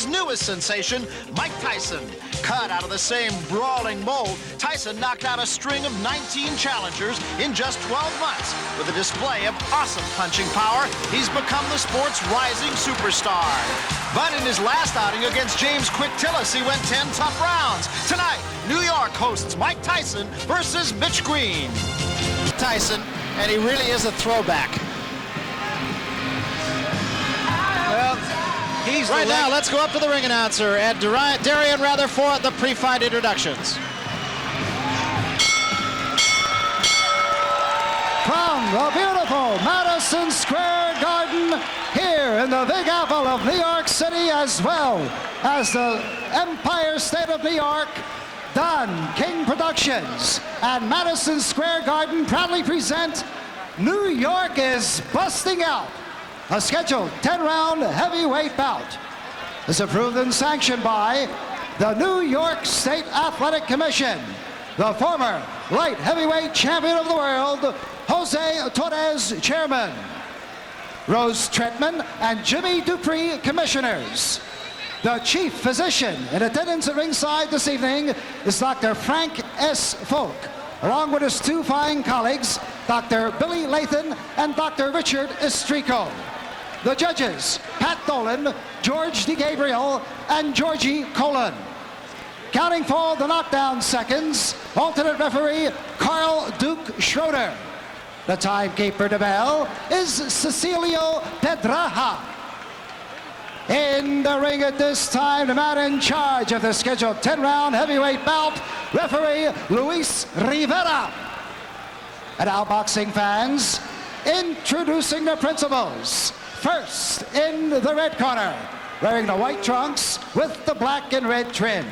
boxing's newest sensation, Mike Tyson. Cut out of the same brawling mold, Tyson knocked out a string of 19 challengers in just 12 months. With a display of awesome punching power, he's become the sport's rising superstar. But in his last outing against James Quick Tillis, he went 10 tough rounds. Tonight, New York hosts Mike Tyson versus Mitch Green. Tyson, and he really is a throwback. Well, he's right now, let's go up to the ring announcer and Darian Rather for the pre-fight introductions. From the beautiful Madison Square Garden here in the Big Apple of New York City, as well as the Empire State of New York, Don King Productions and Madison Square Garden proudly present New York is Busting Out, a scheduled 10-round heavyweight bout. Is approved and sanctioned by the New York State Athletic Commission, the former light heavyweight champion of the world, Jose Torres, chairman, Rose Tretman and Jimmy Dupree, commissioners. The chief physician in attendance at ringside this evening is Dr. Frank S. Folk, along with his two fine colleagues, Dr. Billy Lathan and Dr. Richard Estrico. The judges, Pat Dolan, George DeGabriel, and Georgie Colon. Counting for the knockdown seconds, alternate referee Carl Duke Schroeder. The timekeeper de bell is Cecilio Pedraja. In the ring at this time, the man in charge of the scheduled 10-round heavyweight bout, referee Luis Rivera. And now, boxing fans, introducing the principals. First, in the red corner, wearing the white trunks with the black and red trim.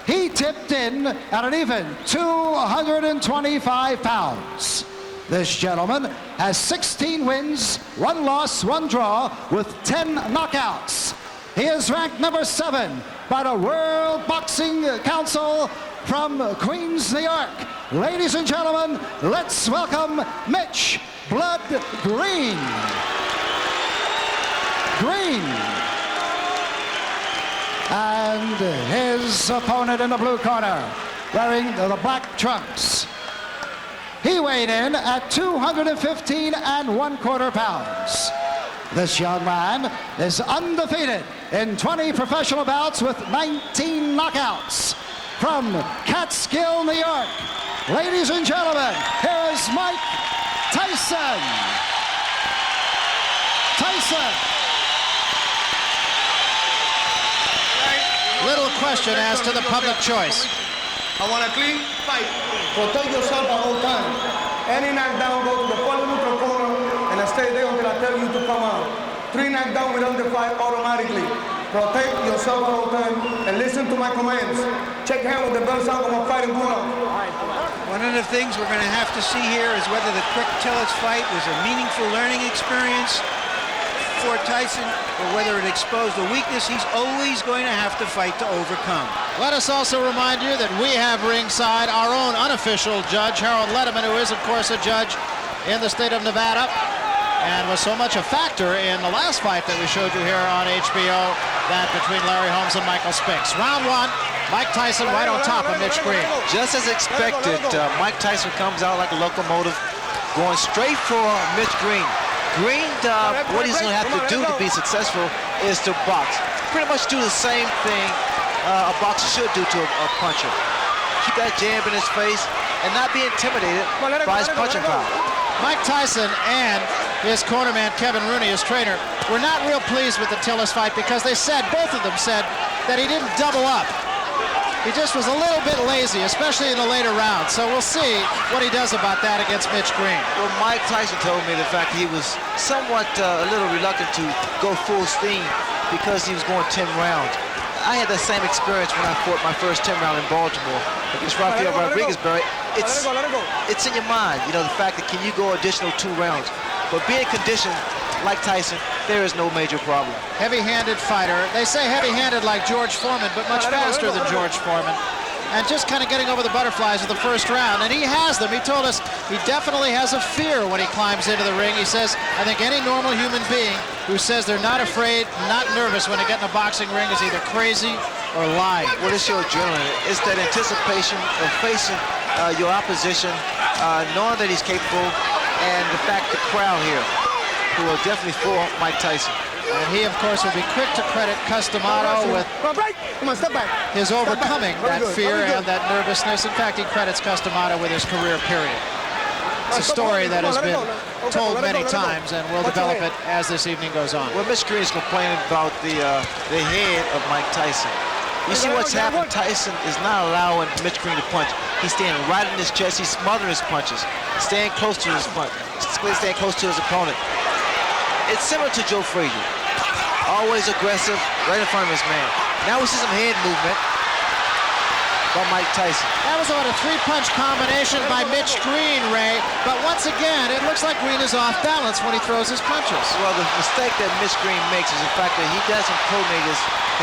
He tipped in at an even 225 pounds. This gentleman has 16 wins, 1 loss, 1 draw, with 10 knockouts. He is ranked number 7 by the World Boxing Council from Queens, New York. Ladies and gentlemen, let's welcome Mitch Blood Green. And his opponent in the blue corner, wearing the black trunks. He weighed in at 215 1/4 pounds. This young man is undefeated in 20 professional bouts with 19 knockouts. From Catskill, New York, ladies and gentlemen, here is Mike Tyson. Little question as to the public choice. I want a clean fight. Protect yourself at all times. Any knockdown, go to the corner neutral corner and stay there until I tell you to come out. 3 knockdown without the fight automatically. Protect yourself at all times and listen to my commands. Check hand with the bell sound of a fighting bulldog. One of the things we're going to have to see here is whether the Quick Tillis fight was a meaningful learning experience for Tyson, or whether it exposed a weakness he's always going to have to fight to overcome. Let us also remind you that we have ringside our own unofficial judge, Harold Letterman, who is, of course, a judge in the state of Nevada and was so much a factor in the last fight that we showed you here on HBO, that between Larry Holmes and Michael Spinks. Round 1, Mike Tyson right on top of Mitch Green. Just as expected, Mike Tyson comes out like a locomotive, going straight for Mitch Green. Green, what he's going to have to do to be successful is to box. Pretty much do the same thing a boxer should do to a puncher. Keep that jab in his face and not be intimidated by his punching power. Mike Tyson and his cornerman, Kevin Rooney, his trainer, were not real pleased with the Tillis fight because they said, both of them said, that he didn't double up. He just was a little bit lazy, especially in the later rounds. So we'll see what he does about that against Mitch Green. Well, Mike Tyson told me the fact he was somewhat a little reluctant to go full steam because he was going 10 rounds. I had that same experience when I fought my first 10 round in Baltimore against Rafael Rodriguez. It's in your mind, you know, the fact that can you go additional 2 rounds. But being conditioned like Tyson, there is no major problem. Heavy-handed fighter. They say heavy-handed like George Foreman, but much faster than George Foreman. and just kind of getting over the butterflies of the first round. And he has them. He told us he definitely has a fear when he climbs into the ring. He says, I think any normal human being who says they're not afraid, not nervous when they get in a boxing ring is either crazy or lying. Well, it's your adrenaline. It's that anticipation of facing your opposition, knowing that he's capable, and the fact the crowd here who are definitely for Mike Tyson. And he, of course, will be quick to credit Customato with his overcoming that fear and that nervousness. In fact, he credits Customato with his career period. It's a story that has been told many times, and we'll develop it as this evening goes on. Well, Mitch Green is complaining about the head of Mike Tyson. You see what's happened? Tyson is not allowing Mitch Green to punch. He's standing right in his chest. He's smothering his punches, staying close to his punch, staying close to his opponent. It's similar to Joe Frazier. Always aggressive, right in front of his man. Now we see some head movement by Mike Tyson. That was about a three-punch combination by Mitch Green, Ray. But once again, it looks like Green is off balance when he throws his punches. Well, the mistake that Mitch Green makes is the fact that he doesn't coordinate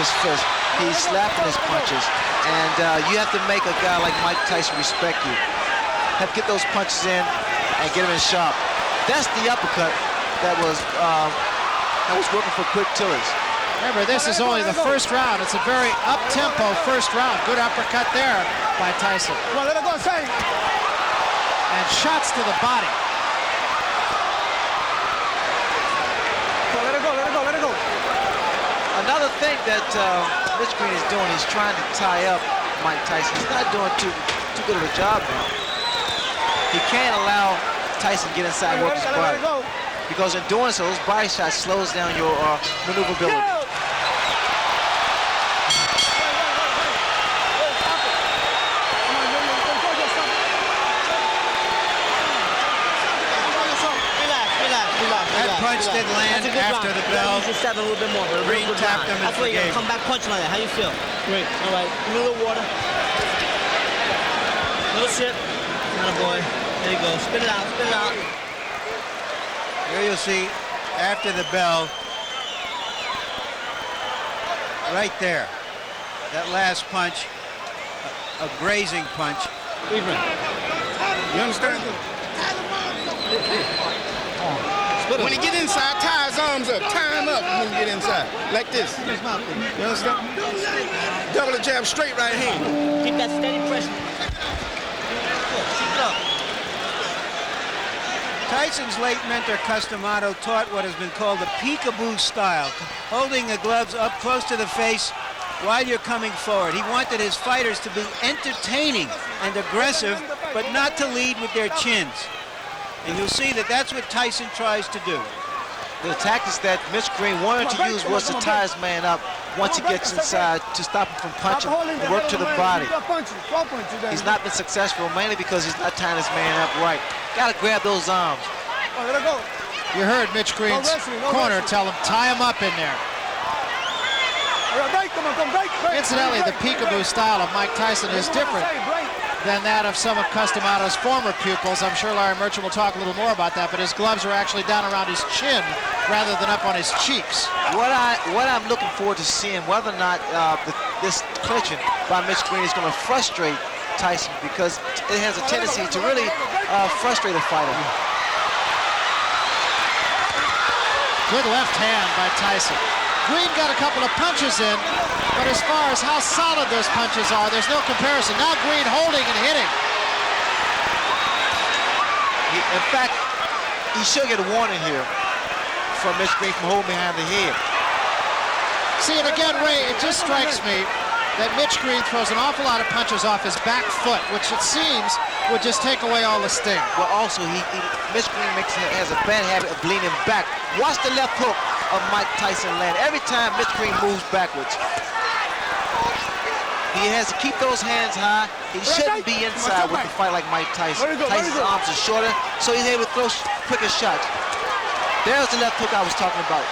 his fist. He's slapping his punches. And you have to make a guy like Mike Tyson respect you. Have to get those punches in and get him in sharp. That's the uppercut that was working for quick tillers. Remember, this is only the first round. It's a very up-tempo first round. Good uppercut there by Tyson. And shots to the body. Let it go. Another thing that Mitch Green is doing, he's trying to tie up Mike Tyson. He's not doing too good of a job now. He can't allow Tyson to get inside and work his body. Because in doing so, those body shots slows down your maneuverability. That punch did land after the bell. You should step a little bit more. Green tapped him and That's why you forgave gotta come back punching like that. How you feel? Great. All right. Give me a little water. Little sip. Atta boy. There you go. Spit it out. Spit it out. Here you'll see, after the bell, right there, that last punch, a grazing punch. You understand? When he get inside, tie his arms up. Tie him up when you get inside. Like this. You understand? Double the jab, straight right hand. Keep that steady pressure. Keep it up. Tyson's late mentor, Customato, taught what has been called the peekaboo style, holding the gloves up close to the face while you're coming forward. He wanted his fighters to be entertaining and aggressive, but not to lead with their chins. And you'll see that that's what Tyson tries to do. The tactics that Mitch Green wanted to use was to tie his man up once he gets inside to stop him from punching and work to the body. He's not been successful, mainly because he's not tying his man up right. Got to grab those arms. You heard Mitch Green's corner tell him, tie him up in there. Incidentally, the peekaboo style of Mike Tyson is different than that of some of Customato's former pupils. I'm sure Larry Merchant will talk a little more about that, but his gloves are actually down around his chin rather than up on his cheeks. What I'm looking forward to seeing whether or not this clinching by Mitch Green is going to frustrate Tyson, because it has a tendency to really frustrate a fighter. Good left hand by Tyson. Green got a couple of punches in, but as far as how solid those punches are, there's no comparison. Now Green holding and hitting. In fact, he should get a warning here from Mitch Green from holding behind the head. See, and again, Ray, it just strikes me that Mitch Green throws an awful lot of punches off his back foot, which it seems would just take away all the sting. Well, also, Mitch Green has a bad habit of leaning back. Watch the left hook of Mike Tyson land every time Mitch Green moves backwards. He has to keep those hands high. He shouldn't be inside with a fight like Mike Tyson. Tyson's arms are shorter, so he's able to throw quicker shots. There's the left hook I was talking about.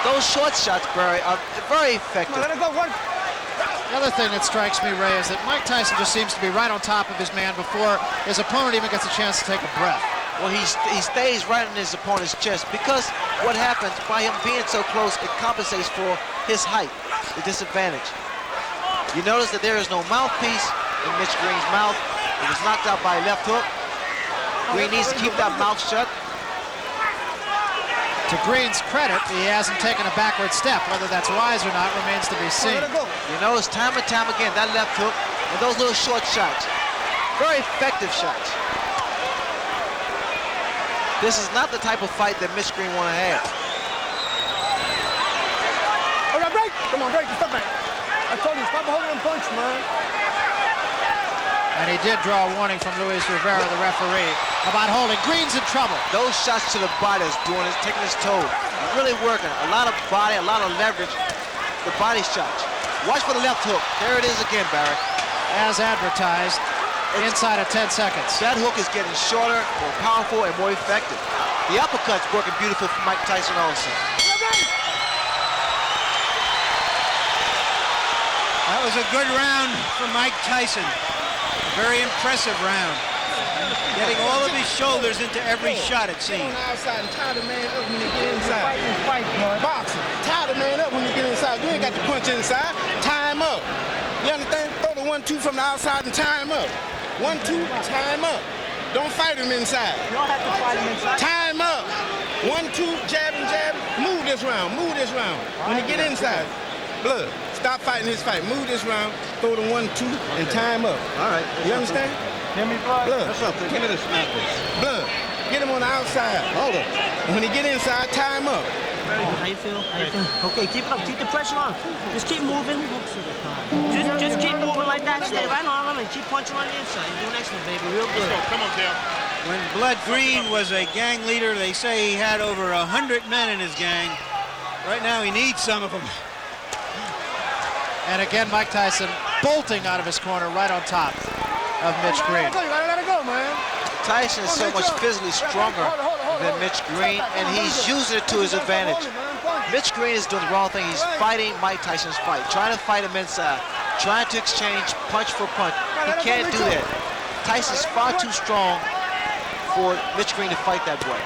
Those short shots, Barry, are very effective. The other thing that strikes me, Ray, is that Mike Tyson just seems to be right on top of his man before his opponent even gets a chance to take a breath. Well, he stays right in his opponent's chest, because what happens by him being so close, it compensates for his height, the disadvantage. You notice that there is no mouthpiece in Mitch Green's mouth. He was knocked out by a left hook. Green needs to keep that mouth shut. To Green's credit, he hasn't taken a backward step. Whether that's wise or not remains to be seen. You notice time and time again, that left hook and those little short shots. Very effective shots. This is not the type of fight that Mitch Green want to have. All right, break. Come on, break. Stop back. I told you, stop holding them punch, man. And he did draw a warning from Luis Rivera, the referee, about holding. Green's in trouble. Those shots to the body is doing it, taking his toll. Really working. A lot of body, a lot of leverage. The body shots. Watch for the left hook. There it is again, Barry. As advertised, inside of 10 seconds. That hook is getting shorter, more powerful, and more effective. The uppercut's working beautiful for Mike Tyson also. That was a good round for Mike Tyson. Very impressive round. Getting all of his shoulders into every shot, it seemed. On the outside and tie the man up when you get inside. Boxing. Tie the man up when you get inside. You ain't got to punch inside. Tie him up. You understand? Throw the 1-2 from the outside and tie him up. 1-2, tie him up. Don't fight him inside. You don't have to fight him inside. Tie him up. 1-2, jab and jab. Move this round. Move this round. When you get inside. Blood. Stop fighting his fight. Move this round. Throw the 1-2 and tie him up. All right. You understand? Hear me, Blood? Blood. That's something. Give me this smack this. Blood. Get him on the outside. Hold up. When he get inside, tie him up. How you feel? How you feel? Okay, keep it up. Keep the pressure on. Just keep moving. Just keep moving like that. Stay right on him and keep punching on the inside. You're doing excellent, baby. Real good. Come on, Dale. When Blood Green was a gang leader, they say he had over 100 men in his gang. Right now, he needs some of them. And again, Mike Tyson bolting out of his corner right on top of Mitch Green. You gotta let it go, man. Tyson is so much physically stronger than Mitch Green, and he's using it to his advantage. Mitch Green is doing the wrong thing. He's fighting Mike Tyson's fight, trying to fight him inside, trying to exchange punch for punch. He can't do that. Tyson's far too strong for Mitch Green to fight that way.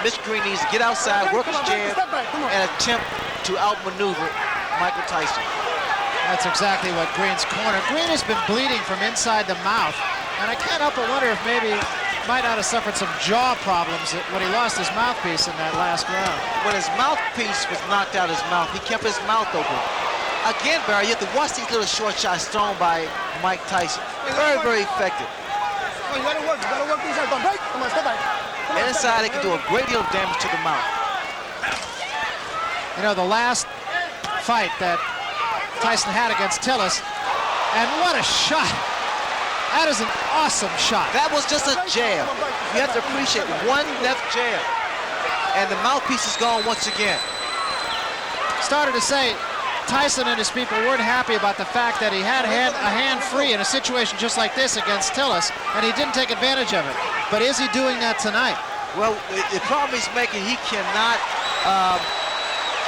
Mitch Green needs to get outside, work his jab, and attempt to outmaneuver Michael Tyson. That's exactly what Green's corner. Green has been bleeding from inside the mouth, and I can't help but wonder if maybe might not have suffered some jaw problems when he lost his mouthpiece in that last round. When his mouthpiece was knocked out of his mouth, he kept his mouth open. Again, Barry, you have to watch these little short shots thrown by Mike Tyson. Very, very effective. You gotta work these out. Don't break. Come on, step back. Inside, it can do a great deal of damage to the mouth. You know, the last fight that Tyson had against Tillis, and what a shot. That is an awesome shot. That was just a jab. You have to appreciate one left jab, and the mouthpiece is gone once again. Started to say Tyson and his people weren't happy about the fact that he had a hand free in a situation just like this against Tillis, and he didn't take advantage of it. But is he doing that tonight? Well, the problem he's making, he cannot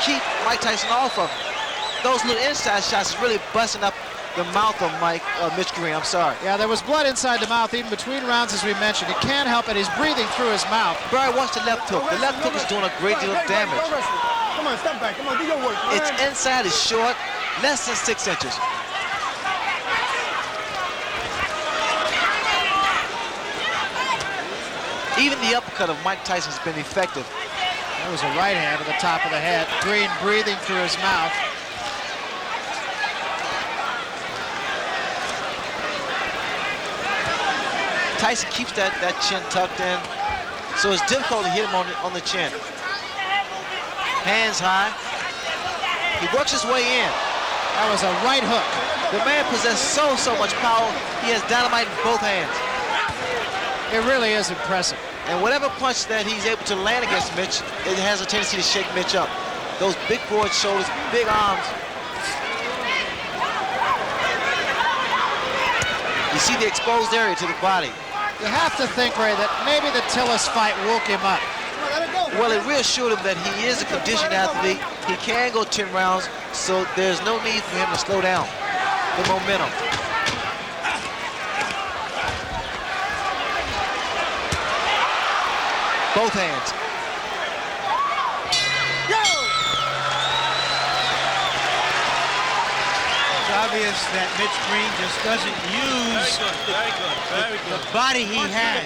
keep Mike Tyson off of him. Those little inside shots is really busting up the mouth of Mitch Green. I'm sorry. Yeah, there was blood inside the mouth even between rounds, as we mentioned. He can't help it. He's breathing through his mouth. Barry, watch the left hook. The left hook is doing a great deal of damage. Come on, step back. Come on, do your work. Its inside is short, less than 6 inches. Even the uppercut of Mike Tyson has been effective. That was a right hand to the top of the head. Green breathing through his mouth. Tyson keeps that chin tucked in, so it's difficult to hit him on the chin. Hands high. He works his way in. That was a right hook. The man possesses so much power. He has dynamite in both hands. It really is impressive. And whatever punch that he's able to land against Mitch, it has a tendency to shake Mitch up. Those big broad shoulders, big arms. You see the exposed area to the body. You have to think, Ray, that maybe the Tillis fight woke him up. Well, it reassured him that he is a conditioned athlete. He can go 10 rounds, so there's no need for him to slow down the momentum. Both hands. It's obvious that Mitch Green just doesn't use the body he has.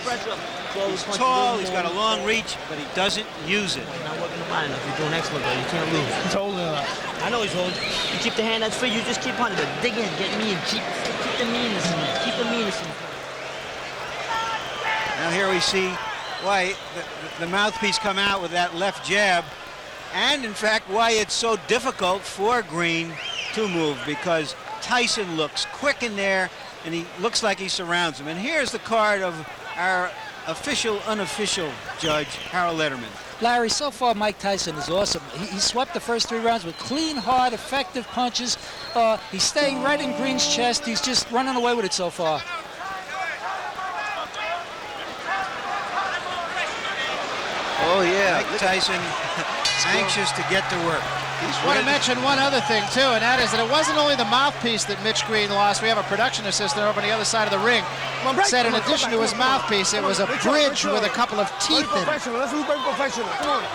He's tall, he's got a long reach, but he doesn't use it. Not working the body enough. You're doing excellent, though. You can't lose. He's holding it up. I know he's holding. You keep the hand that's free, you just keep punching, but dig in, get mean, keep the meanness in there. Keep the meanness in there. Now here we see why the mouthpiece come out with that left jab, and in fact why it's so difficult for Green to move, because Tyson looks quick in there and he looks like he surrounds him. And here's the card of our official, unofficial judge, Harold Letterman. Larry, so far Mike Tyson is awesome. He swept the first 3 rounds with clean, hard, effective punches. He's staying right in Green's chest. He's just running away with it so far. Oh, yeah. Mike Tyson anxious to get to work. I want to mention one other thing, too, and that is that it wasn't only the mouthpiece that Mitch Green lost. We have a production assistant over on the other side of the ring. Said in addition to his mouthpiece, it was a bridge with a couple of teeth in it. Let's do professional. Come on.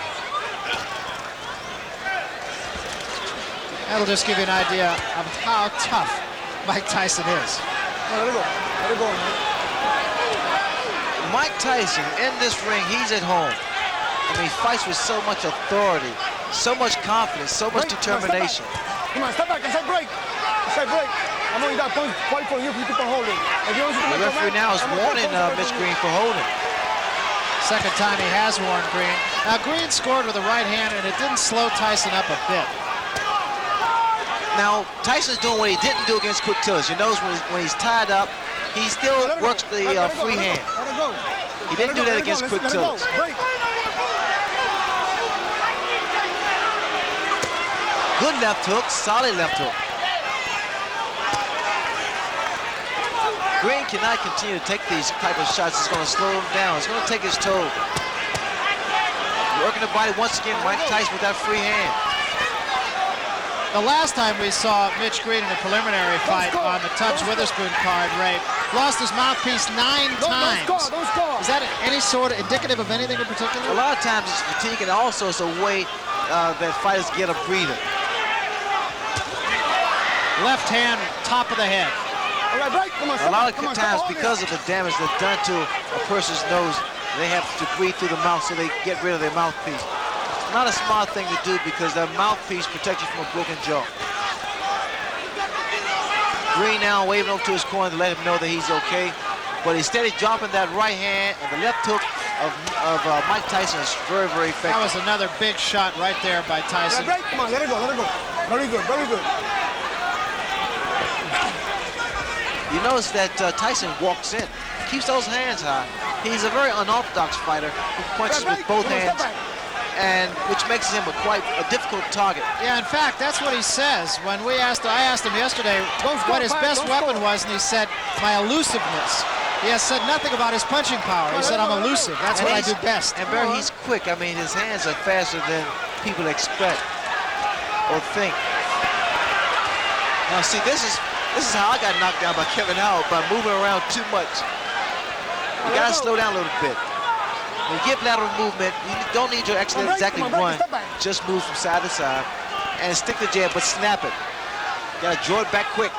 That'll just give you an idea of how tough Mike Tyson is. Let it go. Let it go, man. Mike Tyson, in this ring, he's at home. I mean, he fights with so much authority, so much confidence, so much determination. Come on, step back and say break. Say break. I'm only got point for you if you keep on holding. The referee now is warning Mitch Green for holding. Second time he has warned Green. Now, Green scored with the right hand, and it didn't slow Tyson up a bit. Now, Tyson's doing what he didn't do against Quick Tillers. You notice when he's tied up, he still works the free hand. He didn't do that against Quick Tillers. Good left hook, solid left hook. Green cannot continue to take these type of shots. It's going to slow him down. It's going to take his toll. Working the body once again, Mike Tyson with that free hand. The last time we saw Mitch Green in a preliminary fight on the Tubbs Witherspoon card, Ray, lost his mouthpiece 9 times. Don't score. Is that any sort of indicative of anything in particular? A lot of times it's fatigue, and also it's a way that fighters get a breather. Left hand, top of the head. All right, break. Come on, A lot of times, because of the damage that's done to a person's nose, they have to breathe through the mouth so they get rid of their mouthpiece. Not a smart thing to do, because that mouthpiece protects you from a broken jaw. Green now waving over to his corner to let him know that he's okay. But he's steady dropping that right hand, and the left hook of Mike Tyson is very, very effective. That was another big shot right there by Tyson. Break. Come on, let it go. Let it go. Very good. Very good. You notice that Tyson walks in, keeps those hands high. He's a very unorthodox fighter who punches with both hands, and which makes him quite a difficult target. Yeah, in fact, that's what he says. When I asked him yesterday what his best weapon was, and he said, my elusiveness. He has said nothing about his punching power. He said, I'm elusive. That's what I do best. And Barry, he's quick. I mean, his hands are faster than people expect or think. Now, see, this is how I got knocked down by Kevin Howard, by moving around too much. You gotta slow down a little bit. When you get lateral movement, you don't need to actually exactly run. Just move from side to side and stick the jab, but snap it. You gotta draw it back quick.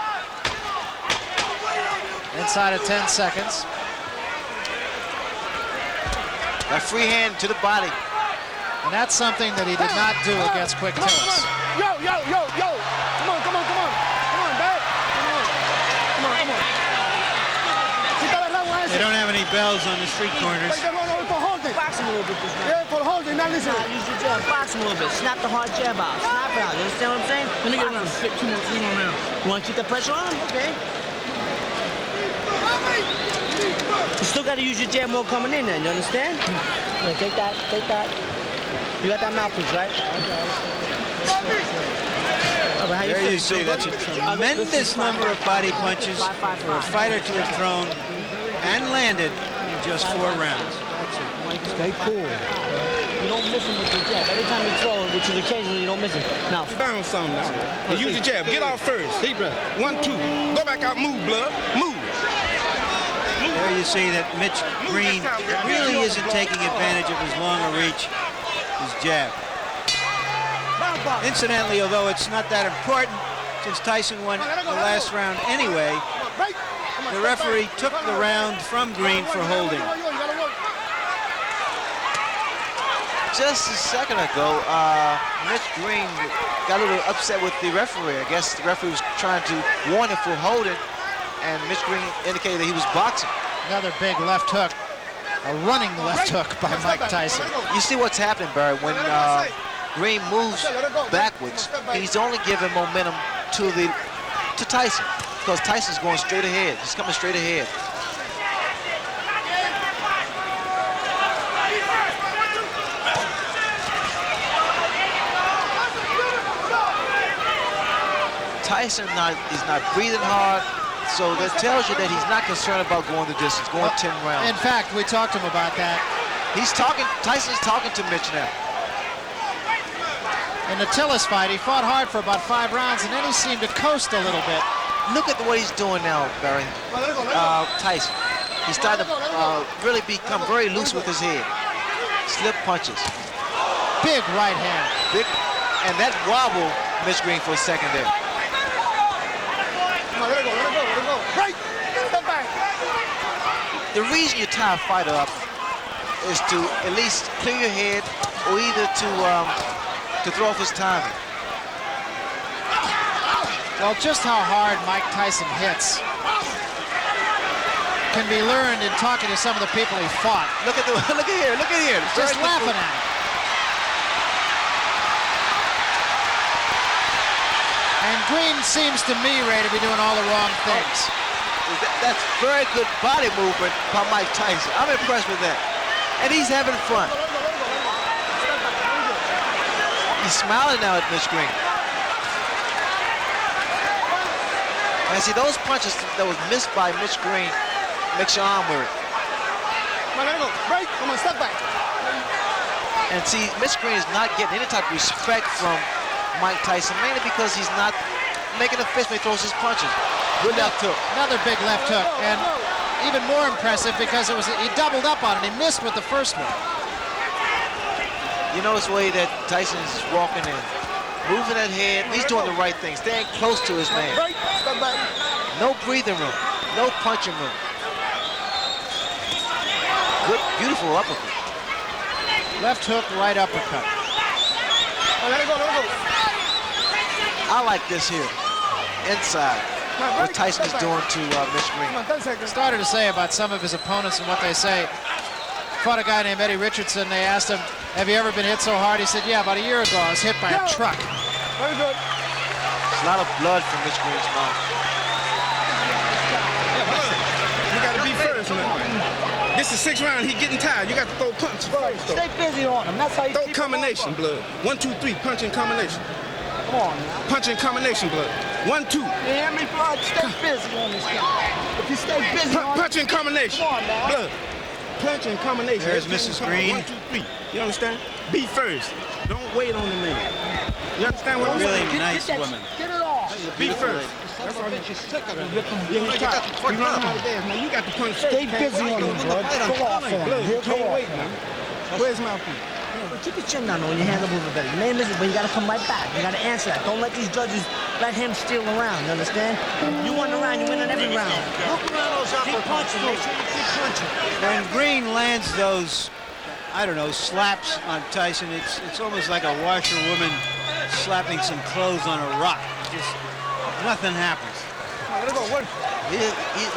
Inside of 10 seconds. That free hand to the body. And that's something that he did not do against Quick Tillers. Yo. Come on. They don't have any bells on the street corners. Box him a little bit this round. Yeah, for holding, not listen. Use your jab. Box him a little bit. Snap the hard jab out. Snap it out. You understand what I'm saying? Let me get another 2 more now. You want to keep the pressure on him? Okay. You still got to use your jab more coming in then. You understand? Yeah, take that. You got that mouthpiece, right? There you see, that's a tremendous number of body punches for a fighter to have thrown and landed in just 4 rounds. Stay cool. You don't miss him with your jab. Every time you throw, which is occasionally, you don't miss him. Now, Bounce something now. Use your jab. Get off first. Deep breath. 1, 2. Go back out. Move, blood. Move. There you see that Mitch Green really isn't taking advantage of his longer reach, his jab. Incidentally, although it's not that important, since Tyson won the last round anyway, the referee took the round from Green for holding. Just a second ago, Mitch Green got a little upset with the referee. I guess the referee was trying to warn him for holding, and Mitch Green indicated that he was boxing. Another big left hook. A running left hook by Mike Tyson. You see what's happening, Barry, when Green moves backwards, he's only giving momentum to Tyson, because Tyson's going straight ahead. He's coming straight ahead. Tyson is not breathing hard, so that tells you that he's not concerned about going the distance, going 10 rounds. In fact, we talked to him about that. Tyson's talking to Mitch now. In the Tillis fight, he fought hard for about 5 rounds, and then he seemed to coast a little bit. Look at what he's doing now, Barry. Tyson. He's starting to really become very loose with his head. Slip punches. Big right hand. Big, and that wobbled Mitch Green for a second there. The reason you tie a fighter up is to at least clear your head, or either to throw off his timing. Well, just how hard Mike Tyson hits can be learned in talking to some of the people he fought. Look at here. Just laughing at him. And Green seems to me, Ray, to be doing all the wrong things. That's very good body movement by Mike Tyson. I'm impressed with that. And he's having fun. He's smiling now at Mitch Green. And see, those punches that was missed by Mitch Green makes your arm weary. And see, Mitch Green is not getting any type of respect from Mike Tyson, mainly because he's not making a fist when he throws his punches. Good left hook. Another big left hook, and even more impressive because he doubled up on it. He missed with the first one. You notice the way that Tyson is walking in, moving that head. He's doing the right thing, staying close to his man. No breathing room, no punching room. Good, beautiful uppercut. Left hook, right uppercut. I like this here, inside. What Tyson is doing to Mitch Green. Started to say about some of his opponents and what they say. Fought a guy named Eddie Richardson. They asked him, have you ever been hit so hard? He said, yeah, about a year ago I was hit by a truck. Very good. There's a lot of blood from Mitch Green's mouth. You got to be first, man. This is 6th round. He's getting tired. You got to throw punches first. Stay busy on him. That's how you Throw combination, blood. 1, 2, 3. Punch in combination. Come on now. Punch in combination, blood. 1, 2. You hear me, blood? Stay busy on this guy. If you stay busy on Punch in combination. Come on now. Blood. Punch in combination. There's Mrs. Green. 1, 2, 3. You understand? Be first. Don't wait on the man. You understand what I'm Really saying? nice woman. Get it off. Be first. That's all you just took of him. Yeah, he's tired. You running out of gas, man. You got the punch first. Stay busy on him, blood. Go off on him. Blood, you He'll go can't off wait, on man. him. Where's my feet? Keep your chin down on your hand moving better. Your name is it, but you gotta come right back. You gotta answer that. Don't let these judges let him steal around, you understand? You win the round, you win in every round. Look around those uppercuts. Keep punching, make sure you keep punching. When Green lands those, I don't know, slaps on Tyson, it's almost like a washerwoman slapping some clothes on a rock. Just nothing happens.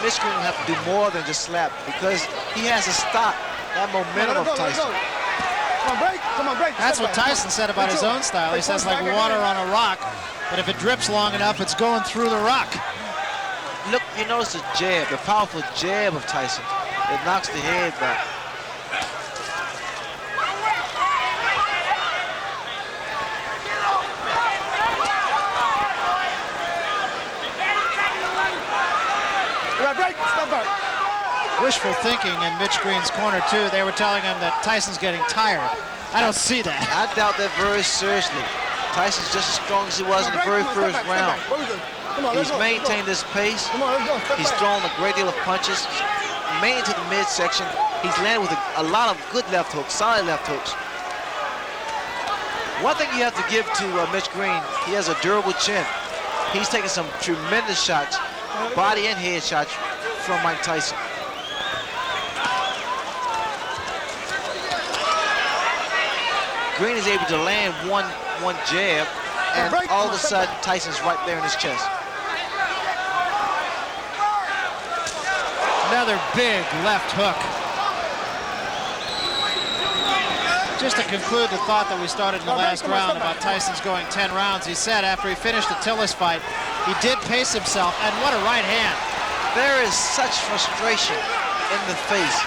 Mitch Green will have to do more than just slap, because he has to stop that momentum of Tyson. Come on, break. Come on, break. That's what Tyson said about his own style. He says like water on a rock, but if it drips long enough, it's going through the rock. Look, you notice the jab, the powerful jab of Tyson. It knocks the head back. Break. Step back. Wishful thinking in Mitch Green's corner, too. They were telling him that Tyson's getting tired. I don't see that. I doubt that very seriously. Tyson's just as strong as he was in the very first round. He's maintained this pace. He's thrown a great deal of punches, mainly to the midsection. He's landed with a lot of good left hooks, solid left hooks. One thing you have to give to Mitch Green, he has a durable chin. He's taking some tremendous shots, body and head shots from Mike Tyson. Green is able to land one jab, and all of a sudden Tyson's right there in his chest. Another big left hook. Just to conclude the thought that we started in the last round about Tyson's going 10 rounds, he said after he finished the Tillis fight, he did pace himself, and what a right hand. There is such frustration in the face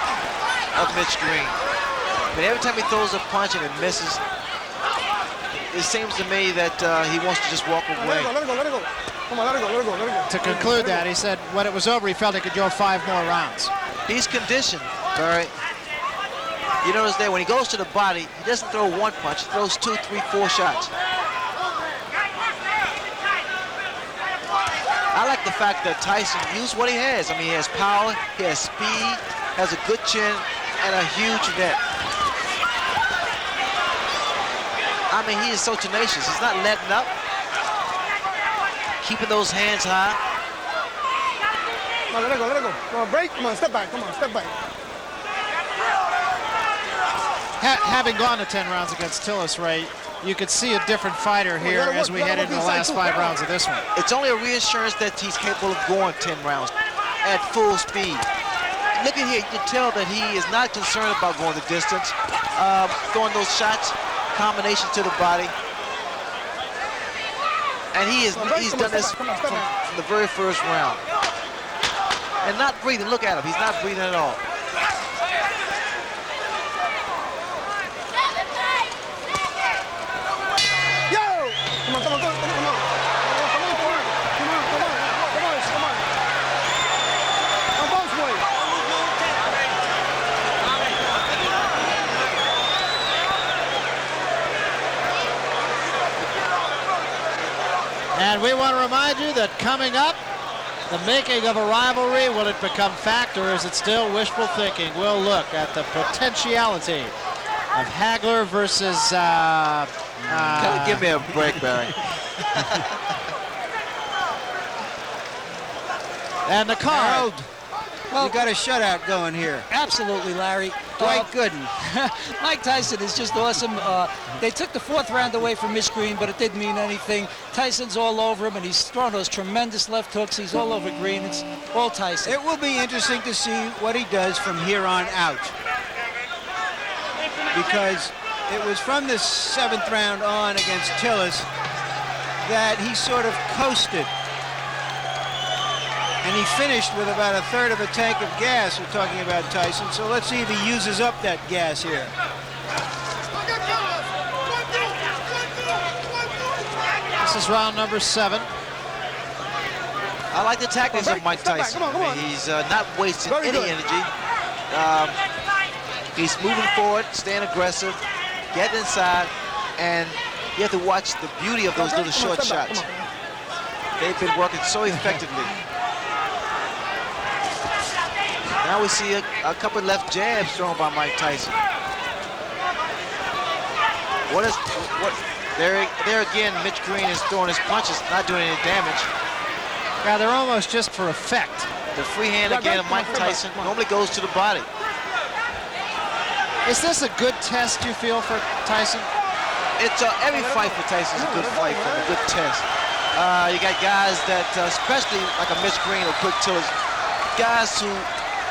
of Mitch Green. I mean, every time he throws a punch and it misses, it seems to me that he wants to just walk away. Let it go, let it go. Come on, let it go, let it go, let it go. To conclude that, he said when it was over, he felt he could go 5 more rounds. He's conditioned, Barry. You notice that when he goes to the body, he doesn't throw one punch, he throws 2, 3, 4 shots. I like the fact that Tyson used what he has. I mean, he has power, he has speed, has a good chin, and a huge net. I mean, he is so tenacious. He's not letting up. Keeping those hands high. Come on, let it go, let it go. Come on, break. Come on, step back. Come on, step back. Having gone to 10 rounds against Tillis, Ray, you could see a different fighter here as we head into the last 5 rounds of this one. It's only a reassurance that he's capable of going 10 rounds at full speed. Look at here, you can tell that he is not concerned about going the distance, throwing those shots, combination to the body. And he's done this from the very first round. And not breathing, look at him, he's not breathing at all. And we want to remind you that coming up, the making of a rivalry, will it become fact or is it still wishful thinking? We'll look at the potentiality of Hagler versus... Give me a break, Barry. And the card. Well, you got a shutout going here. Absolutely, Larry. Dwight Gooden. Mike Tyson is just awesome. They took the 4th round away from Mitch Green, but it didn't mean anything. Tyson's all over him, and he's throwing those tremendous left hooks. He's all over Green. It's all Tyson. It will be interesting to see what he does from here on out. Because it was from the 7th round on against Tillis that he sort of coasted. And he finished with about 1/3 of a tank of gas. We're talking about Tyson, so let's see if he uses up that gas here. This is round number 7. I like the tactics of Mike Tyson. Come on. He's not wasting any energy. He's moving forward, staying aggressive, getting inside, and you have to watch the beauty of those little short shots. They've been working so effectively. Now we see a couple left jabs thrown by Mike Tyson. There again, Mitch Green is throwing his punches, not doing any damage. Yeah, they're almost just for effect. The free hand again of Mike Tyson normally goes to the body. Is this a good test, you feel, for Tyson? It's every fight for Tyson is a good fight for him, a good test. You got guys that, especially like a Mitch Green or Quick Tillis, guys who,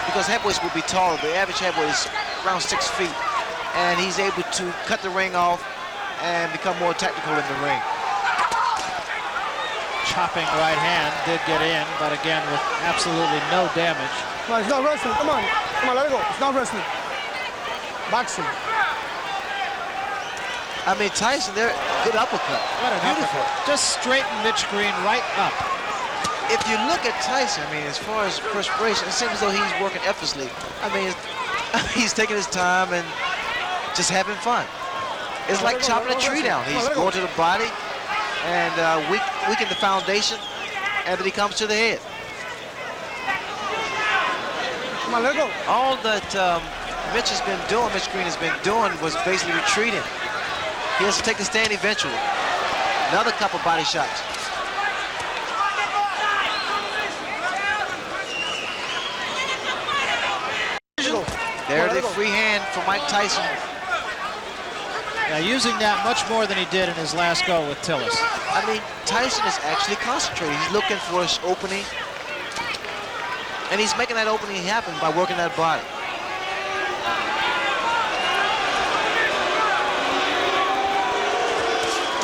because heavyweights will be taller, the average heavyweight is around 6 feet, and he's able to cut the ring off and become more tactical in the ring. Chopping right hand did get in, but again with absolutely no damage. Come on, it's not wrestling. Come on, let it go. It's not wrestling. Boxing. I mean, Tyson, they're good uppercut. What an uppercut. Just straighten Mitch Green right up. If you look at Tyson, I mean, as far as perspiration, it seems as though he's working effortlessly. I mean, he's taking his time and just having fun. It's like chopping a tree down. He's going to the body and weaken the foundation, and then he comes to the head. Come on, let go. All that Mitch Green has been doing was basically retreating. He has to take the stand eventually. Another couple body shots. There's a free hand for Mike Tyson. Yeah, using that much more than he did in his last go with Tillis. I mean, Tyson is actually concentrating. He's looking for an opening. And he's making that opening happen by working that body.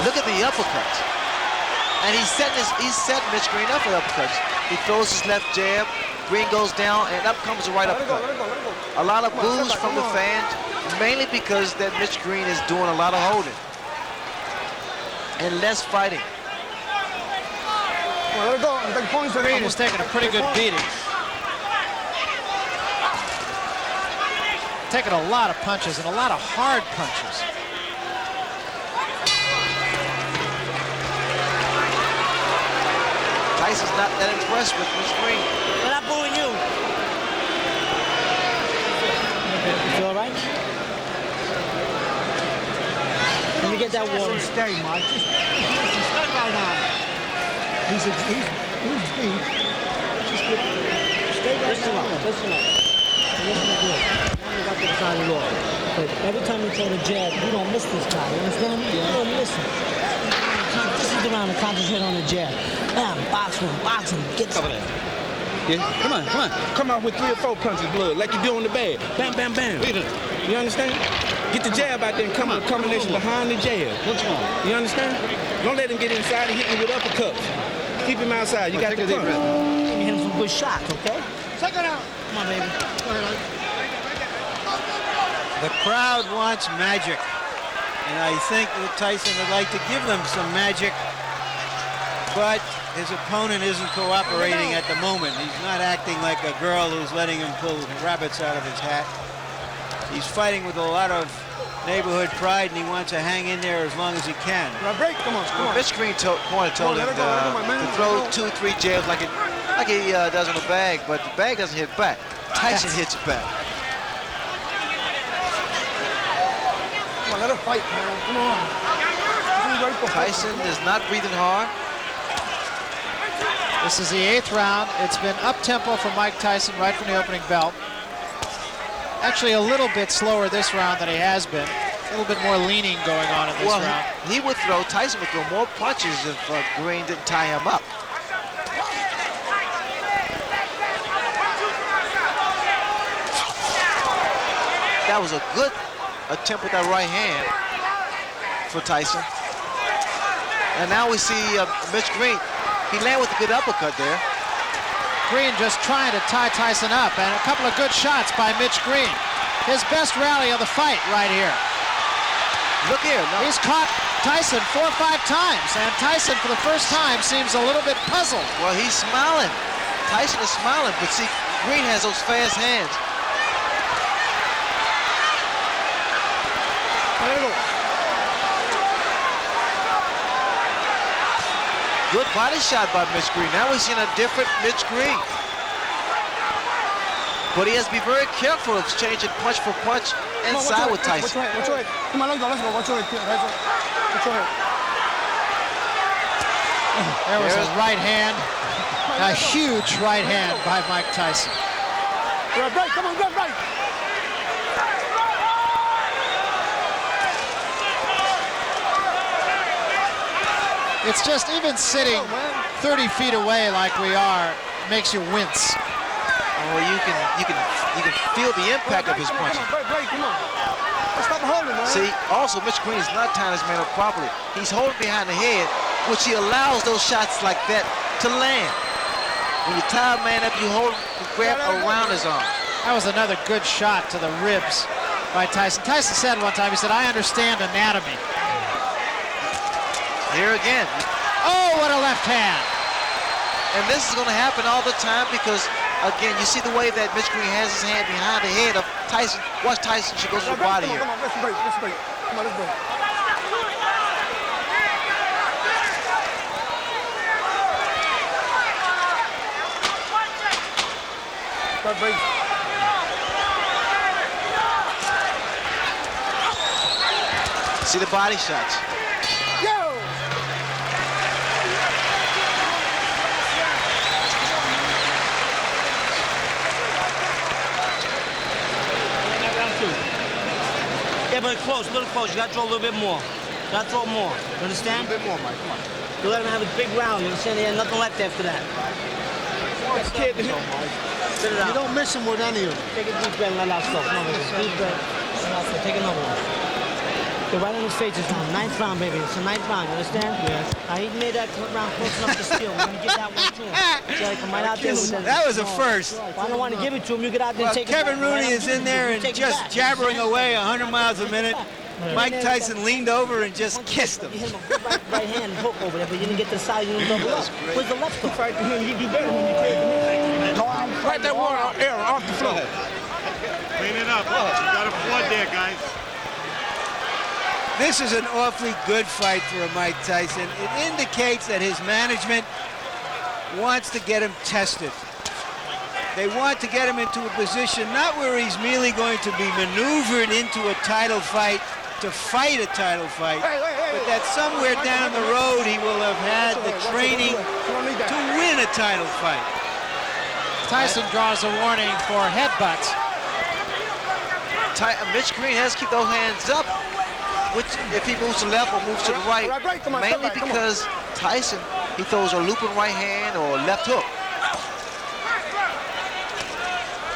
Look at the uppercuts. And he's setting Mitch Green up for uppercuts. He throws his left jab, Green goes down, and up comes the right uppercut. A lot of boos from the fans, mainly because that Mitch Green is doing a lot of holding and less fighting. Green is taking a pretty good beating. Taking a lot of punches and a lot of hard punches. Tyson's not that impressed with Mitch Green. We're not booing you. You feel all right? Let me get that water. Stay, Mike. Just stay right now. He's stay right now. Listen up. Listen good. Now we got to the side of the law. But every time you throw the jab, you don't miss this guy. You understand? You don't miss him. This is around and concentrate on the jab. Bam, box him, get over there. Yeah, come on. Come out with 3 or 4 punches of blood, like you do on the bag. Bam, bam, bam. You understand? Get the jab out there and come with a combination behind the jab. What's wrong? You understand? Don't let him get inside and hit you with uppercuts. Keep him outside. You got the punch. Hit him some good shots, okay? Check it out. Come on, baby. Go ahead. The crowd wants magic. And I think that Tyson would like to give them some magic, but his opponent isn't cooperating at the moment. He's not acting like a girl who's letting him pull rabbits out of his hat. He's fighting with a lot of neighborhood pride, and he wants to hang in there as long as he can. Mitch Green told him to throw 2 or 3 jabs like he does on the bag, but the bag doesn't hit back. Tyson hits back. Let him fight, man. Come on. Tyson is not breathing hard. This is the 8th round. It's been up-tempo for Mike Tyson right from the opening bell. Actually, a little bit slower this round than he has been. A little bit more leaning going on in this round. Tyson would throw more punches if Green didn't tie him up. That was a good attempt with that right hand for Tyson. And now we see Mitch Green. He landed with a good uppercut there. Green just trying to tie Tyson up, and a couple of good shots by Mitch Green. His best rally of the fight right here. Look here. No. He's caught Tyson 4 or 5 times, and Tyson for the first time seems a little bit puzzled. Well, he's smiling. Tyson is smiling, but see, Green has those fast hands. Good body shot by Mitch Green. Now we're seeing a different Mitch Green. But he has to be very careful of changing punch for punch inside with Tyson. Come on, let's go. Watch your head. There was a right hand, a huge right hand by Mike Tyson. Right, come on, right. It's just even sitting 30 feet away like we are makes you wince. Oh, you can feel the impact of his punches. Come on. Stop holding, man. See, also Mitch Green is not tying his man up properly. He's holding behind the head, which he allows those shots like that to land. When you tie a man up, you hold him, grab around his arm. That was another good shot to the ribs by Tyson. Tyson said one time, he said, "I understand anatomy." Here again. Oh, what a left hand. And this is going to happen all the time because, again, you see the way that Mitch Green has his hand behind the head of Tyson. Watch Tyson, she goes to the body here. Come on, let's break. Come on, let's break. See the body shots. a little close. You got to throw a little bit more. You got to throw more. You understand? A little bit more, Mike. Come on. You let him have a big round. You understand? He had nothing left after that. Spit it out. You don't miss him with any of them. Take a deep breath and let out stuff. Come on, baby. Deep breath. Let out stuff. Take another one. Get right in his face this round. 9th round, baby. It's a 9th round. You understand? Yes. He made that round close enough to steal. We're going to give that one to him. So come right out there with that. That was a first. Well, I don't want to give it to him. You get out there and take Kevin it back. Rooney is in there and just jabbering away 100 miles a minute. Mike Tyson leaned over and just kissed him. You hit him a good right hand hook over there, but you didn't get to the side. You didn't double up. Where's the left hook? Fight to him, you do better when you take him. Fight that water air off the floor. Clean it up. You got a flood there, guys. This is an awfully good fight for a Mike Tyson. It indicates that his management wants to get him tested. They want to get him into a position not where he's merely going to be maneuvered into a title fight to fight a title fight, but that somewhere down the road he will have had the training to win a title fight. Tyson draws a warning for headbutts. Mitch Green has to keep those hands up, which if he moves to the left or moves to the right, mainly because Tyson, he throws a looping right hand or left hook.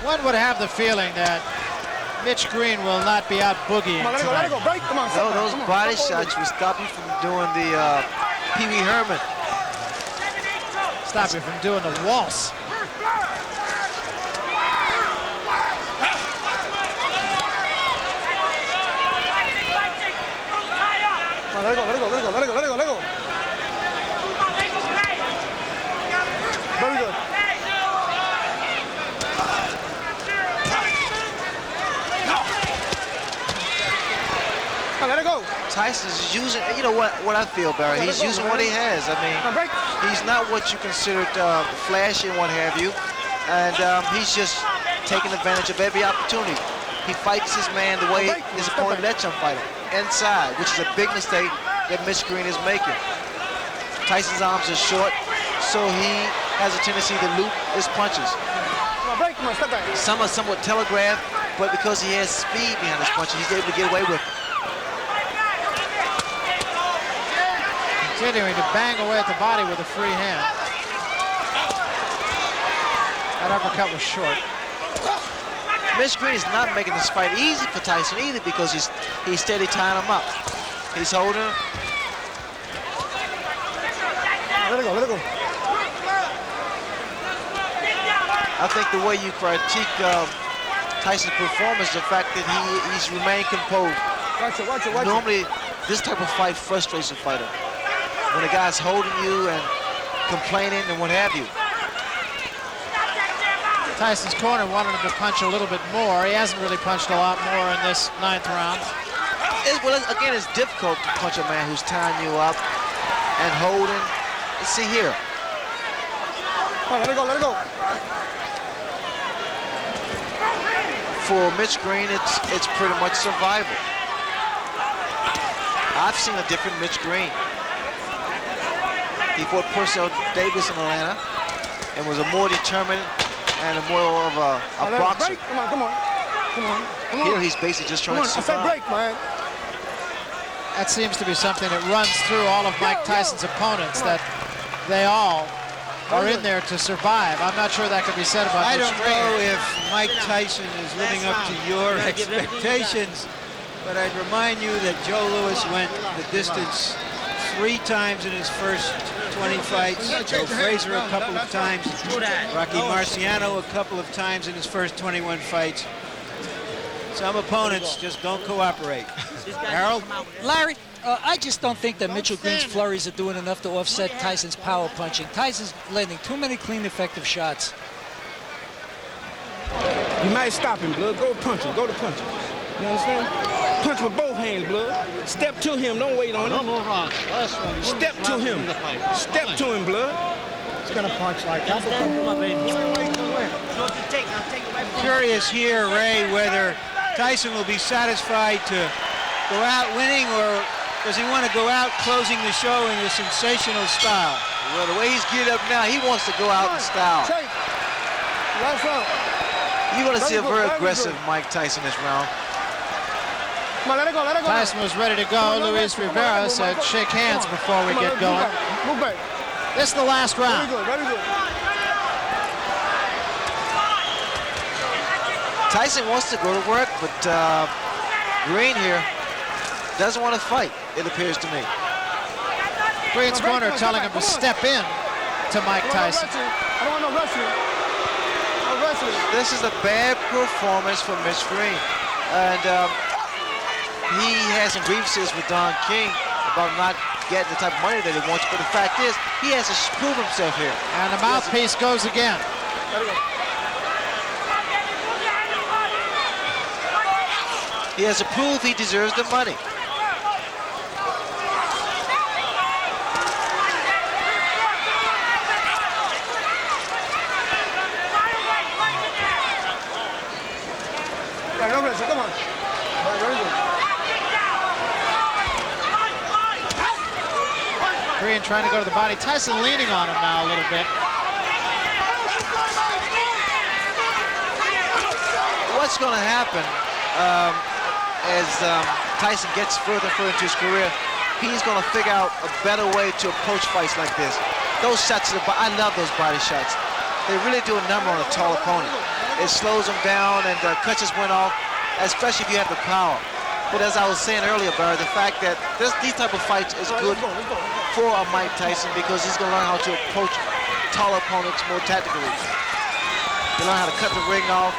One would have the feeling that Mitch Green will not be out boogieing tonight. No, those body shots will stop you from doing the Pee Wee Herman. Stop you from doing the waltz. Let it go. Very good. Let it go. Tyson's using, you know what I feel, Barry, he's using what he has. I mean, he's not what you considered flashy and what have you, and he's just taking advantage of every opportunity. He fights his man the way his opponent lets him fight him, inside, which is a big mistake that Mitch Green is making. Tyson's arms are short, so he has a tendency to loop his punches. Some are somewhat telegraphed, but because he has speed behind his punches, he's able to get away with it. Continuing to bang away at the body with a free hand. That uppercut was short. Mitch Green is not making this fight easy for Tyson either because he's steady tying him up. He's holding him. Let it go. I think the way you critique Tyson's performance is the fact that he's remained composed. Watch it. Normally, this type of fight frustrates a fighter. When a guy's holding you and complaining and what have you. Tyson's corner wanted him to punch a little bit more. He hasn't really punched a lot more in this 9th round. Well, again, it's difficult to punch a man who's tying you up and holding. Let's see here. Let it go. For Mitch Green, it's pretty much survival. I've seen a different Mitch Green. He fought Purcell Davis in Atlanta and was a more determined and more of a boxer. Come on. Here he's basically just trying to survive. Break, man. That seems to be something that runs through all of Mike Tyson's opponents, that they all are in there to survive. I'm not sure that could be said about I Mitch don't Green. know if Mike Tyson is living up to your expectations, but I'd remind you that Joe Louis went the distance 3 times in his first 20 fights. Joe Frazier a couple of times. Rocky Marciano a couple of times in his first 21 fights. Some opponents just don't cooperate. Harold? Larry, I just don't think that Mitchell Green's flurries are doing enough to offset Tyson's power punching. Tyson's landing too many clean, effective shots. You might stop him, blood. Go punch him. Go to punch him. You understand? Punch with both hands, blood. Step to him. Don't wait on him. Step to him. Step to him, blood. He's going to punch like that. Curious here, Ray, whether Tyson will be satisfied to go out winning, or does he want to go out closing the show in a sensational style? Well, the way he's geared up now, he wants to go out in style. Last round. You're going to see a very aggressive Mike Tyson this round. Come on, let it go, let it go. Tyson was ready to go. Luis Rivera said shake hands before we get going. Move back. This is the last round. Very good, very good. Tyson wants to go to work, but Green here doesn't want to fight, it appears to me. Green's corner telling him to step in to Mike Tyson. I don't want no wrestling. No wrestling. This is a bad performance from Mitch Green. And he has some grievances with Don King about not getting the type of money that he wants. But the fact is, he has to prove himself here. And the mouthpiece goes again. He has to prove he deserves the money. Come on. Green trying to go to the body. Tyson leaning on him now a little bit. What's going to happen as Tyson gets further and further into his career, he's going to figure out a better way to approach fights like this. Those shots to the body, I love those body shots. They really do a number on a tall opponent. It slows them down and cuts his wind off, especially if you have the power. But as I was saying earlier, Barry, the fact that these type of fights is good for a Mike Tyson because he's going to learn how to approach tall opponents more tactically. He'll learn how to cut the ring off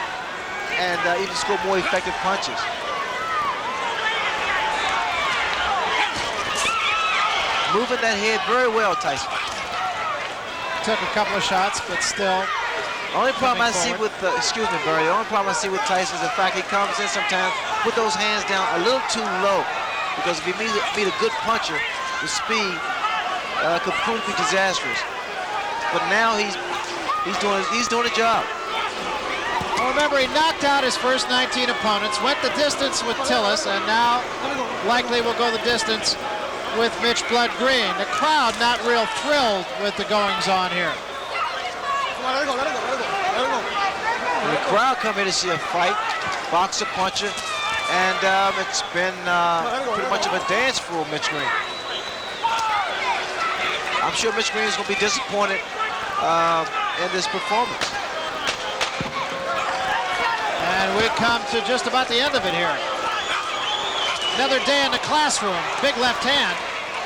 and even score more effective punches. Moving that head very well, Tyson. Took a couple of shots, but still. Only problem I see with, excuse me, Barry, the only problem I see with Tyson is the fact he comes in sometimes with those hands down a little too low. Because if he meet a good puncher, the speed could prove to be disastrous. But now he's doing a job. Well, remember, he knocked out his first 19 opponents, went the distance with Tillis, and now likely will go the distance with Mitch Blood Green. The crowd not real thrilled with the goings-on here. Let it go, let it go, let it go, let it go. The crowd come here to see a fight, boxer, puncher, and it's been pretty much of a dance for Mitch Green. I'm sure Mitch Green is going to be disappointed in this performance. And we come to just about the end of it here. Another day in the classroom. Big left hand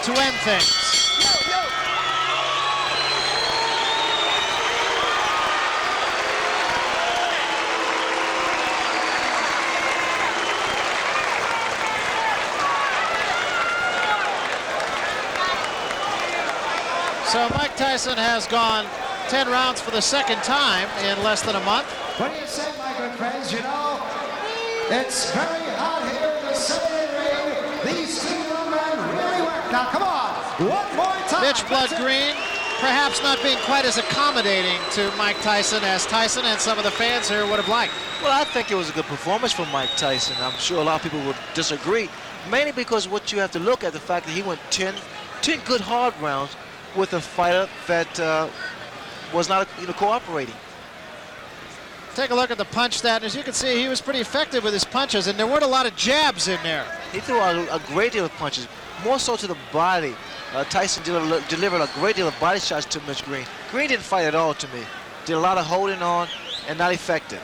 to end things. So Mike Tyson has gone 10 rounds for the second time in less than a month. What do you say, my good friends? You know, it's very hot here in the center ring. These two young men really work. Now, come on, one more time. Mitch Blood Green, perhaps not being quite as accommodating to Mike Tyson as Tyson and some of the fans here would have liked. Well, I think it was a good performance from Mike Tyson. I'm sure a lot of people would disagree, mainly because what you have to look at the fact that he went 10 good hard rounds with a fighter that was not cooperating. Take a look at the punch stat. As you can see, he was pretty effective with his punches, and there weren't a lot of jabs in there. He threw a great deal of punches, more so to the body. Tyson delivered a great deal of body shots to Mitch Green. Green didn't fight at all to me. Did a lot of holding on and not effective.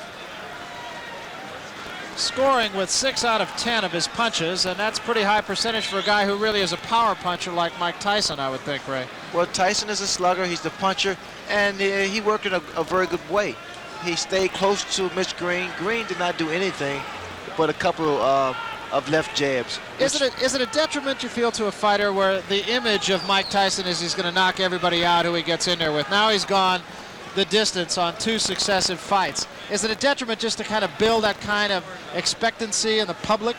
Scoring with 6 out of 10 of his punches, and that's pretty high percentage for a guy who really is a power puncher like Mike Tyson, I would think, Ray. Well, Tyson is a slugger, he's the puncher, and he worked in a very good way. He stayed close to Mitch Green. Green did not do anything but a couple of left jabs. Is it a detriment, you feel, to a fighter where the image of Mike Tyson is he's going to knock everybody out who he gets in there with? Now he's gone the distance on 2 successive fights. Is it a detriment just to kind of build that kind of expectancy in the public?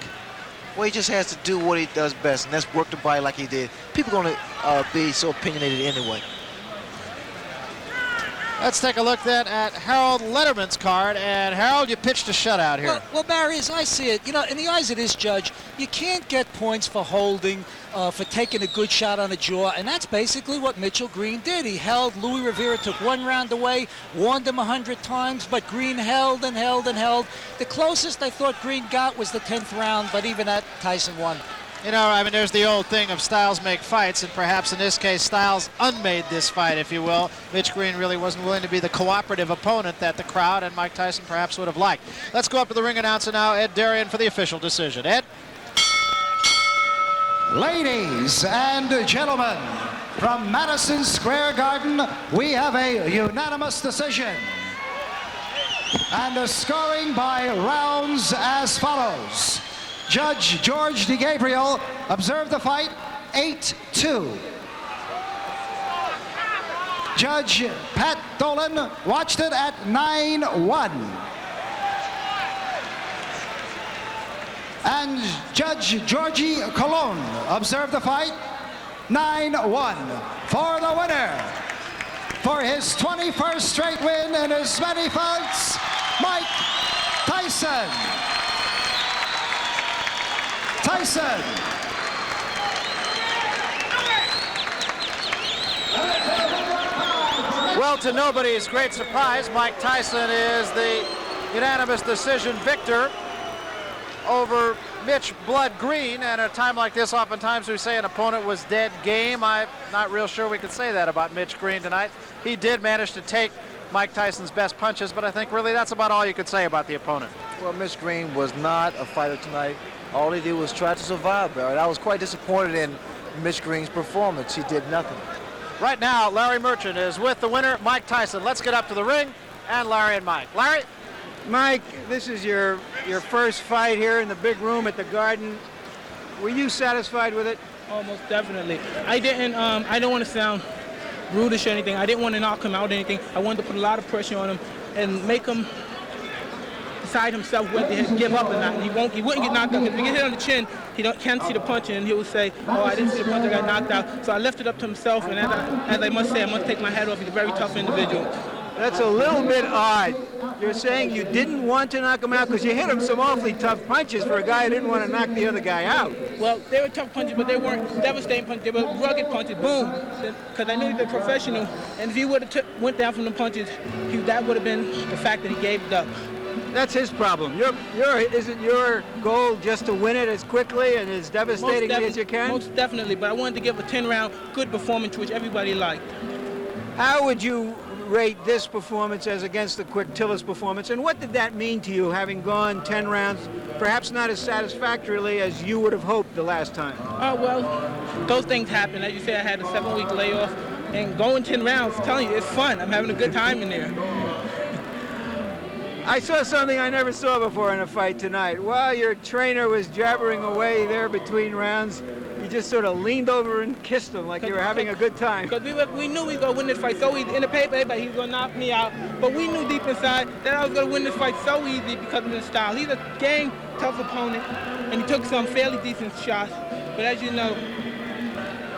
Well, he just has to do what he does best, and that's work the body like he did. People are going to be so opinionated anyway. Let's take a look then at Harold Letterman's card. And Harold, you pitched a shutout here. Well, Barry, as I see it, you know, in the eyes of this judge, you can't get points for holding, for taking a good shot on the jaw, and that's basically what Mitchell Green did. He held. Louis Rivera took one round away, warned him 100 times, but Green held and held and held. The closest I thought Green got was the 10th round, but even that, Tyson won. You know, I mean, there's the old thing of styles make fights, and perhaps in this case, styles unmade this fight, if you will. Mitch Green really wasn't willing to be the cooperative opponent that the crowd and Mike Tyson perhaps would have liked. Let's go up to the ring announcer now, Ed Darien, for the official decision. Ed? Ladies and gentlemen, from Madison Square Garden, we have a unanimous decision. And the scoring by rounds as follows. Judge George DeGabriel observed the fight 8-2. Judge Pat Dolan watched it at 9-1. And Judge Georgie Colon observed the fight 9-1 for the winner. For his 21st straight win in as many fights, Mike Tyson. Tyson. Well, to nobody's great surprise, Mike Tyson is the unanimous decision victor over Mitch Blood Green. And at a time like this, oftentimes we say an opponent was dead game. I'm not real sure we could say that about Mitch Green tonight. He did manage to take Mike Tyson's best punches, but I think really that's about all you could say about the opponent. Well, Mitch Green was not a fighter tonight. All he did was try to survive, Barrett. I was quite disappointed in Mitch Green's performance. He did nothing. Right now, Larry Merchant is with the winner, Mike Tyson. Let's get up to the ring, and Larry and Mike. Larry? Mike, this is your first fight here in the big room at the Garden. Were you satisfied with it? Almost definitely. I didn't want to sound rudish or anything. I didn't want to knock him out or anything. I wanted to put a lot of pressure on him and make him decide himself whether to give up or not. He wouldn't get knocked out. If he get hit on the chin, he can't see the punch, and he would say, "Oh, I didn't see the punch. I got knocked out." So I left it up to himself, and as I must say, I must take my hat off. He's a very tough individual. That's a little bit odd. You're saying you didn't want to knock him out because you hit him some awfully tough punches for a guy who didn't want to knock the other guy out. Well, they were tough punches, but they weren't devastating punches. They were rugged punches. Boom. Because I knew he was a professional, and if he would have went down from the punches, that would have been the fact that he gave it up. That's his problem. Isn't your goal just to win it as quickly and as devastatingly as you can? Most definitely, but I wanted to give a 10-round good performance, which everybody liked. How would you rate this performance as against the Quick Tillis performance, and what did that mean to you, having gone 10 rounds, perhaps not as satisfactorily as you would have hoped the last time? Well, those things happen. As you say, I had a 7-week layoff, and going 10 rounds, I'm telling you, it's fun. I'm having a good time in there. I saw something I never saw before in a fight tonight. While your trainer was jabbering away there between rounds, you just sort of leaned over and kissed him like you were having a good time. Because we knew we were going to win this fight so easy. In the paper, everybody, he was going to knock me out. But we knew deep inside that I was going to win this fight so easy because of his style. He's a game tough opponent, and he took some fairly decent shots. But as you know,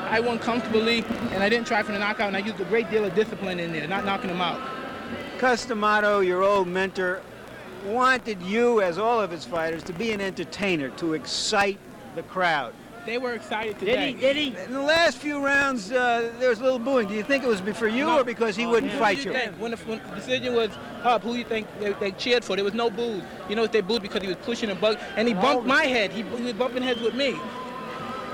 I won comfortably, and I didn't try for the knockout, and I used a great deal of discipline in there, not knocking him out. Customato, your old mentor, wanted you, as all of his fighters, to be an entertainer, to excite the crowd. They were excited today. Did he? In the last few rounds, there was a little booing. Do you think it was for you or because he wouldn't fight you? When the decision was up, who do you think they cheered for? There was no boos. You know, they booed because he was pushing and bugging, and he bumped my head. He was bumping heads with me.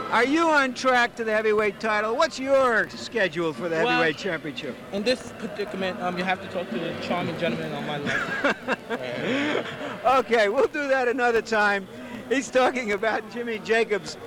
Are you on track to the heavyweight title? What's your schedule for the heavyweight championship? In this predicament, you have to talk to the charming gentleman on my left. Okay, we'll do that another time. He's talking about Jimmy Jacobs.